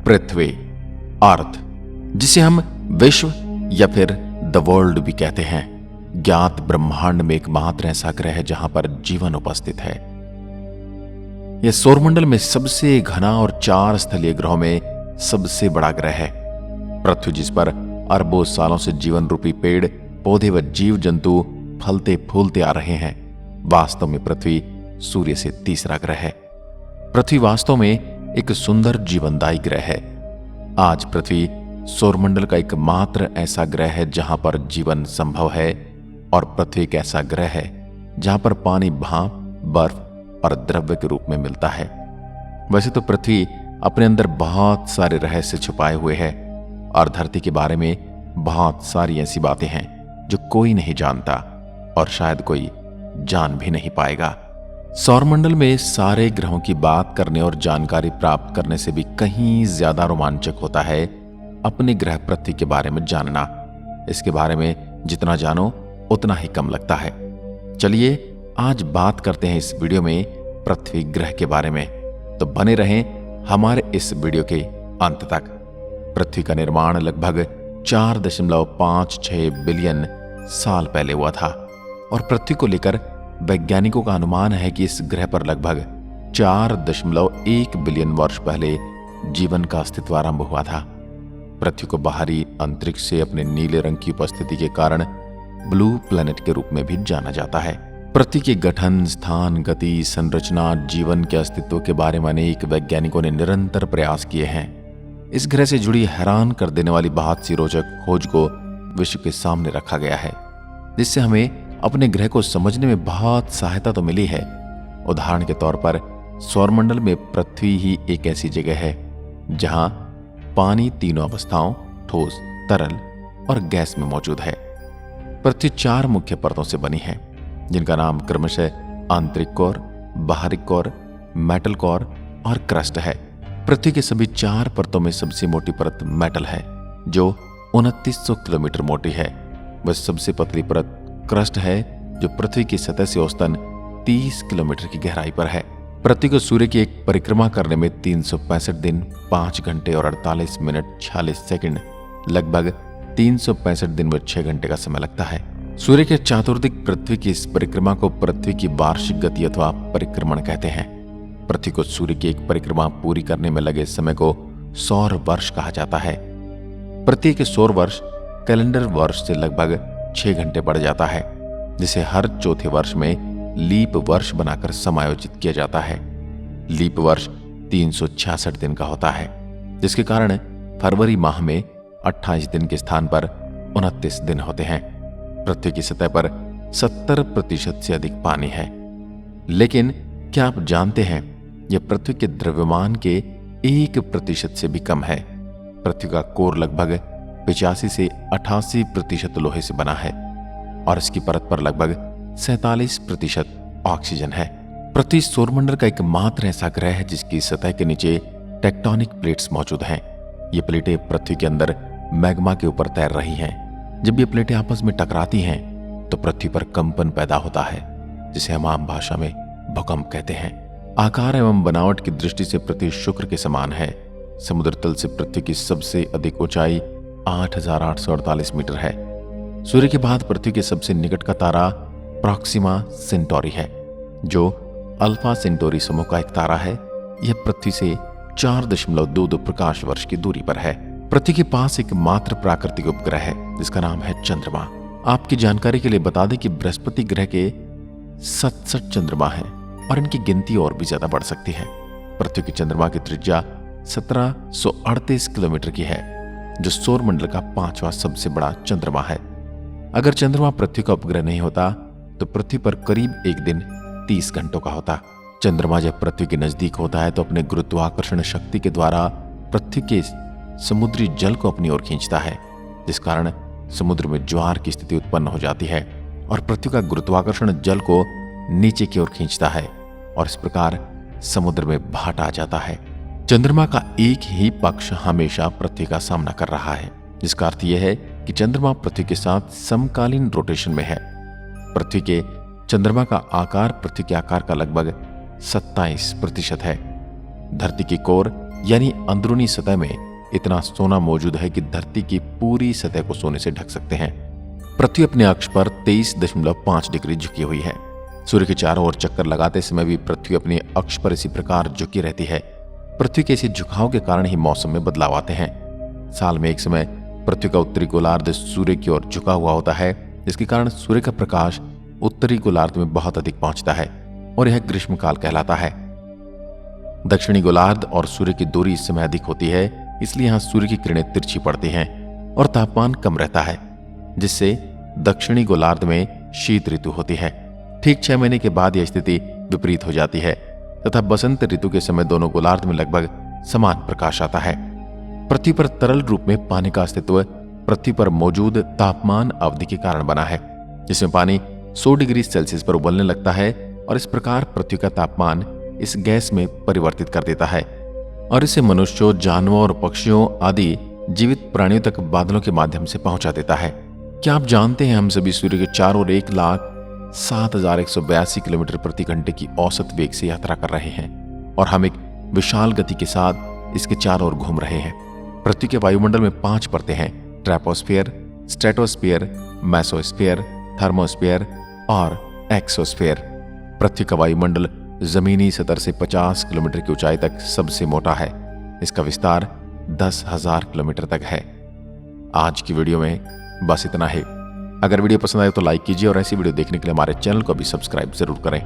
पृथ्वी, अर्थ, जिसे हम विश्व या फिर द वर्ल्ड भी कहते हैं, ज्ञात ब्रह्मांड में एकमात्र ऐसा ग्रह है जहां पर जीवन उपस्थित है। यह सौरमंडल में सबसे घना और 4 स्थलीय ग्रहों में सबसे बड़ा ग्रह है। पृथ्वी, जिस पर अरबों सालों से जीवन रूपी पेड़ पौधे व जीव जंतु फलते फूलते आ रहे हैं, वास्तव में पृथ्वी सूर्य से तीसरा ग्रह है। पृथ्वी वास्तव में एक सुंदर जीवनदायी ग्रह है। आज पृथ्वी सौरमंडल का एकमात्र ऐसा ग्रह है जहां पर जीवन संभव है, और पृथ्वी एक ऐसा ग्रह है जहां पर पानी भाप, बर्फ और द्रव्य के रूप में मिलता है। वैसे तो पृथ्वी अपने अंदर बहुत सारे रहस्य छुपाए हुए है, और धरती के बारे में बहुत सारी ऐसी बातें हैं जो कोई नहीं जानता और शायद कोई जान भी नहीं पाएगा। सौरमंडल में सारे ग्रहों की बात करने और जानकारी प्राप्त करने से भी कहीं ज्यादा रोमांचक होता है अपने ग्रह पृथ्वी के बारे में जानना। इसके बारे में जितना जानो उतना ही कम लगता है। चलिए आज बात करते हैं इस वीडियो में पृथ्वी ग्रह के बारे में, तो बने रहें हमारे इस वीडियो के अंत तक। पृथ्वी का निर्माण लगभग 4.56 बिलियन साल पहले हुआ था, और पृथ्वी को लेकर वैज्ञानिकों का अनुमान है कि इस ग्रह पर लगभग 4.1 बिलियन वर्ष पहले जीवन का अस्तित्व आरंभ हुआ था। पृथ्वी को बाहरी अंतरिक्ष से अपने नीले रंग की उपस्थिति के कारण ब्लू प्लैनेट के रूप में भी जाना जाता है। पृथ्वी के गठन, स्थान, गति, संरचना, जीवन के अस्तित्व के बारे में अनेक वैज्ञानिकों ने निरंतर प्रयास किए हैं। इस ग्रह से जुड़ी हैरान कर देने वाली बहुत सी रोचक खोज को विश्व के सामने रखा गया है, जिससे हमें अपने ग्रह को समझने में बहुत सहायता तो मिली है। उदाहरण के तौर पर सौरमंडल में पृथ्वी ही एक ऐसी जगह है जहां पानी तीनों अवस्थाओं, ठोस, तरल और गैस में मौजूद है। पृथ्वी 4 मुख्य परतों से बनी है, जिनका नाम क्रमशः आंतरिक कोर, बाहरी कोर, मेटल कोर और क्रस्ट है। पृथ्वी के सभी 4 परतों में सबसे मोटी परत मेटल है, जो 2900 किलोमीटर मोटी है। वह सबसे पतली परत क्रस्ट है, जो पृथ्वी की सतह से औसतन 30 किलोमीटर की गहराई पर है। पृथ्वी को सूर्य की एक परिक्रमा करने में 365 दिन, 5 घंटे और 48 मिनट 46 सेकंड, लगभग 365 दिन व 6 घंटे का समय लगता है। सूर्य के चातुर्दिक पृथ्वी की इस परिक्रमा को पृथ्वी की वार्षिक गति अथवा परिक्रमण कहते हैं। पृथ्वी को सूर्य की एक परिक्रमा पूरी करने में लगे समय को सौर वर्ष कहा जाता है। प्रत्येक सौर वर्ष कैलेंडर वर्ष से लगभग 6 घंटे बढ़ जाता है, जिसे हर चौथे वर्ष में लीप वर्ष बनाकर समायोजित किया जाता है। लीप वर्ष 366 दिन का होता है, जिसके कारण फरवरी माह में 28 दिन के स्थान पर 29 दिन होते हैं। पृथ्वी की सतह पर 70% से अधिक पानी है, लेकिन क्या आप जानते हैं यह पृथ्वी के द्रव्यमान के 1% से भी कम है। पृथ्वी का कोर लगभग 85 से 88% लोहे से बना है, और इसकी परत पर लगभग 47% ऑक्सीजन है। पृथ्वी सौरमंडल का एकमात्र ऐसा ग्रह है जिसकी सतह के नीचे टेक्टोनिक प्लेट्स मौजूद हैं। ये प्लेटें पृथ्वी के अंदर मैग्मा के ऊपर तैर रही हैं। जब ये प्लेटें आपस में टकराती हैं तो पृथ्वी पर कंपन पैदा होता है, जिसे हम आम भाषा में भूकंप कहते हैं। आकार एवं बनावट की दृष्टि से पृथ्वी शुक्र के समान है। समुद्र तल से पृथ्वी की सबसे अधिक ऊंचाई 8,848 मीटर है। सूर्य के बाद पृथ्वी के सबसे निकट का तारा प्रॉक्सिमा सेंटोरी है, जो अल्फा सेंटोरी समूह का एक तारा है। यह पृथ्वी से 4.22 प्रकाश वर्ष की दूरी पर है। पृथ्वी के पास एक मात्र प्राकृतिक उपग्रह है जिसका नाम है चंद्रमा। आपकी जानकारी के लिए बता दें कि बृहस्पति ग्रह के 67 चंद्रमा हैं और इनकी गिनती और भी ज्यादा बढ़ सकती है। पृथ्वी के चंद्रमा की त्रिज्या 1738 किलोमीटर की है, जो सौरमंडल का 5वां सबसे बड़ा चंद्रमा है। अगर चंद्रमा पृथ्वी का उपग्रह नहीं होता तो पृथ्वी पर करीब एक दिन 30 घंटों का होता। चंद्रमा जब पृथ्वी के नजदीक होता है तो अपने गुरुत्वाकर्षण शक्ति के द्वारा पृथ्वी के समुद्री जल को अपनी ओर खींचता है, जिस कारण समुद्र में ज्वार की स्थिति उत्पन्न हो जाती है और पृथ्वी का गुरुत्वाकर्षण जल को नीचे की ओर खींचता है और इस प्रकार समुद्र में भाट आ जाता है। चंद्रमा का एक ही पक्ष हमेशा पृथ्वी का सामना कर रहा है, जिसका अर्थ यह है कि चंद्रमा पृथ्वी के साथ समकालीन रोटेशन में है। पृथ्वी के चंद्रमा का आकार पृथ्वी के आकार का लगभग 27% है। धरती की कोर यानी अंदरूनी सतह में इतना सोना मौजूद है कि धरती की पूरी सतह को सोने से ढक सकते हैं। पृथ्वी अपने अक्ष पर 23.5 डिग्री झुकी हुई है। सूर्य के चारों ओर चक्कर लगाते समय भी पृथ्वी अपने अक्ष पर इसी प्रकार झुकी रहती है। पृथ्वी के इसी झुकाव के कारण ही मौसम में बदलाव आते हैं। साल में एक समय पृथ्वी का उत्तरी गोलार्ध सूर्य की ओर झुका हुआ होता है, जिसके कारण सूर्य का प्रकाश उत्तरी गोलार्ध में बहुत अधिक पहुंचता है और यह ग्रीष्मकाल कहलाता है। दक्षिणी गोलार्ध और सूर्य की दूरी इस समय अधिक होती है, इसलिए यहां सूर्य की किरणें तिरछी पड़ती हैं और तापमान कम रहता है, जिससे दक्षिणी गोलार्ध में शीत ऋतु होती है। ठीक 6 महीने के बाद यह स्थिति विपरीत हो जाती है तथा बसंत ऋतु के समय दोनों गोलार्ध में लगभग समान प्रकाश आता है। पृथ्वी पर तरल रूप में पानी का अस्तित्व पृथ्वी पर मौजूद तापमान अवधि के कारण बना है, जिसमें पानी 100 डिग्री सेल्सियस पर उबलने लगता है और इस प्रकार पृथ्वी का तापमान इस गैस में परिवर्तित कर देता है और इसे मनुष्यों, जानवरों और पक्षियों आदि जीवित प्राणियों तक बादलों के माध्यम से पहुंचा देता है। क्या आप जानते हैं हम सभी सूर्य के चारों ओर 1,07,182 किलोमीटर प्रति घंटे की औसत वेग से यात्रा कर रहे हैं और हम एक विशाल गति के साथ इसके चारों ओर घूम रहे हैं। पृथ्वी के वायुमंडल में 5 परतें हैं: ट्रैपोस्फीयर, स्ट्रेटोस्फीयर, मेसोस्फीयर, थर्मोस्फीयर और एक्सोस्फीयर। पृथ्वी का वायुमंडल जमीनी सतह से 50 किलोमीटर की ऊंचाई तक सबसे मोटा है। इसका विस्तार 10,000 किलोमीटर तक है। आज की वीडियो में बस इतना ही। अगर वीडियो पसंद आए तो लाइक कीजिए और ऐसी वीडियो देखने के लिए हमारे चैनल को भी सब्सक्राइब जरूर करें।